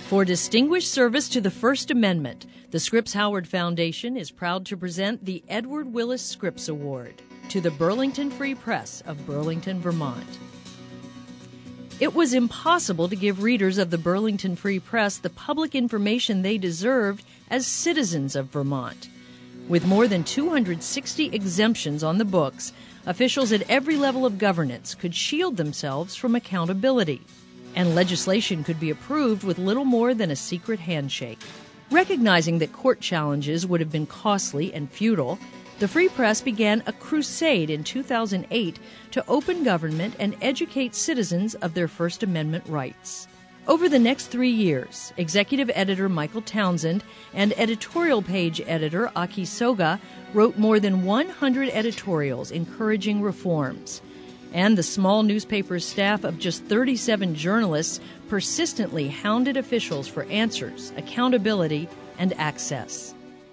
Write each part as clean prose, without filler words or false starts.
For distinguished service to the First Amendment, the Scripps Howard Foundation is proud to present the Edward Willis Scripps Award to the Burlington Free Press of Burlington, Vermont. It was impossible to give readers of the Burlington Free Press the public information they deserved as citizens of Vermont. With more than 260 exemptions on the books, officials at every level of governance could shield themselves from accountability, and legislation could be approved with little more than a secret handshake. Recognizing that court challenges would have been costly and futile, the Free Press began a crusade in 2008 to open government and educate citizens of their First Amendment rights. Over the next 3 years, executive editor Michael Townsend and editorial page editor Aki Soga wrote more than 100 editorials encouraging reforms. And the small newspaper's staff of just 37 journalists persistently hounded officials for answers, accountability, and access.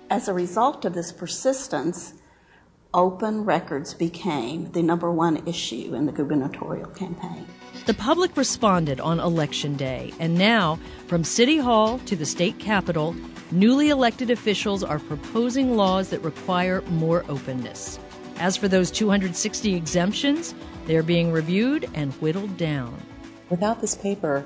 As a result of this persistence, open records became the #1 issue in the gubernatorial campaign. The public responded on Election Day, and now, from City Hall to the state capitol, newly elected officials are proposing laws that require more openness. As for those 260 exemptions, they're being reviewed and whittled down. Without this paper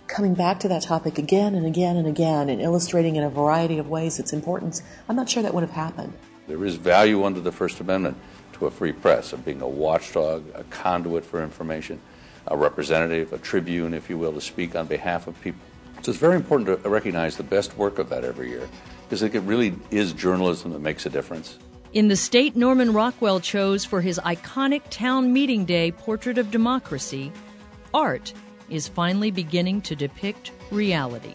coming back to that topic again and again and again and illustrating in a variety of ways its importance, I'm not sure that would have happened. There is value under the First Amendment to a free press, of being a watchdog, a conduit for information, a representative, a tribune, if you will, to speak on behalf of people. So it's very important to recognize the best work of that every year, because it really is journalism that makes a difference. In the state Norman Rockwell chose for his iconic town meeting day portrait of democracy, art is finally beginning to depict reality.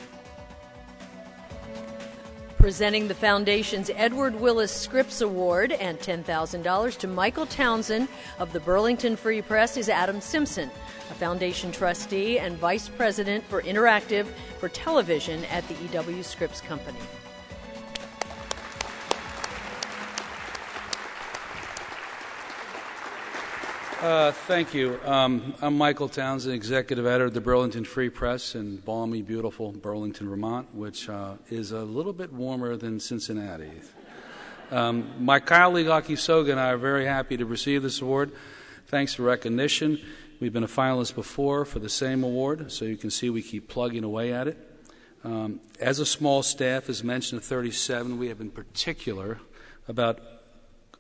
Presenting the Foundation's Edward Willis Scripps Award and $10,000 to Michael Townsend of the Burlington Free Press is Adam Simpson, a Foundation trustee and Vice President for Interactive for Television at the E.W. Scripps Company. Thank you. I'm Michael Townsend, Executive Editor of the Burlington Free Press in balmy, beautiful Burlington, Vermont, which is a little bit warmer than Cincinnati. My colleague Aki Soga and I are very happy to receive this award. Thanks for recognition. We've been a finalist before for the same award, so you can see we keep plugging away at it. As a small staff, as mentioned at 37, we have been particular about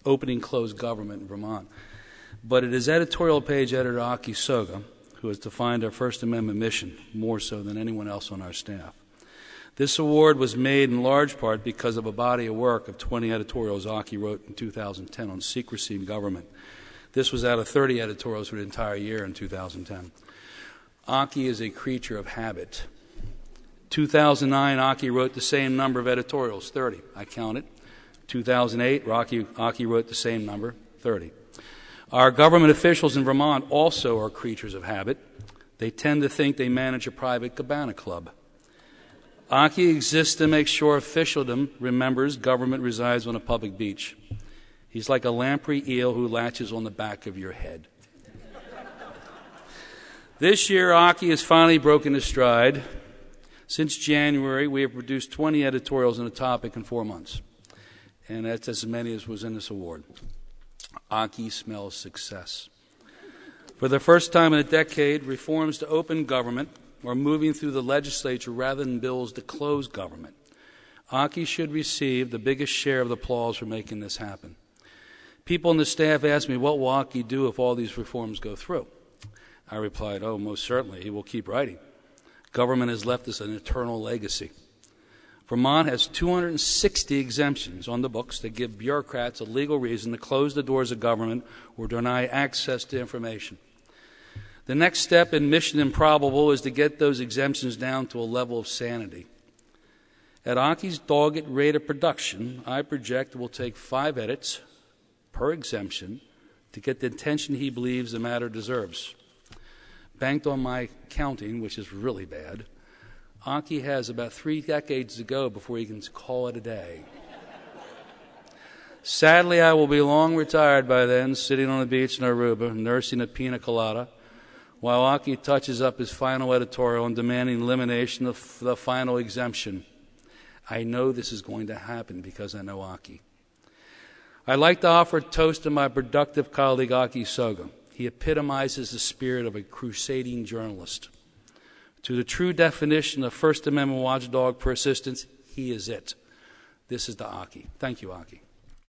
opening closed government in Vermont. But it is editorial page editor Aki Soga who has defined our First Amendment mission more so than anyone else on our staff. This award was made in large part because of a body of work of 20 editorials Aki wrote in 2010 on secrecy in government. This was out of 30 editorials for the entire year in 2010. Aki is a creature of habit. 2009, Aki wrote the same number of editorials, 30. I counted. 2008, Aki wrote the same number, 30. Our government officials in Vermont also are creatures of habit. They tend to think they manage a private cabana club. Aki exists to make sure officialdom remembers government resides on a public beach. He's like a lamprey eel who latches on the back of your head. This year, Aki has finally broken his stride. Since January, we have produced 20 editorials on a topic in 4 months. And that's as many as was in this award. Aki smells success. For the first time in a decade, reforms to open government are moving through the legislature rather than bills to close government. Aki should receive the biggest share of the applause for making this happen. People on the staff asked me, what will Aki do if all these reforms go through? I replied, oh, most certainly, he will keep writing. Government has left us an eternal legacy. Vermont has 260 exemptions on the books that give bureaucrats a legal reason to close the doors of government or deny access to information. The next step in Mission Improbable is to get those exemptions down to a level of sanity. At Aki's dogged rate of production, I project it will take 5 edits per exemption to get the attention he believes the matter deserves. Banked on my counting, which is really bad, Aki has about 3 decades to go before he can call it a day. Sadly, I will be long retired by then, sitting on the beach in Aruba, nursing a pina colada, while Aki touches up his final editorial and demanding elimination of the final exemption. I know this is going to happen because I know Aki. I'd like to offer a toast to my productive colleague, Aki Soga. He epitomizes the spirit of a crusading journalist. To the true definition of First Amendment watchdog persistence, he is it. This is the Aki. Thank you, Aki.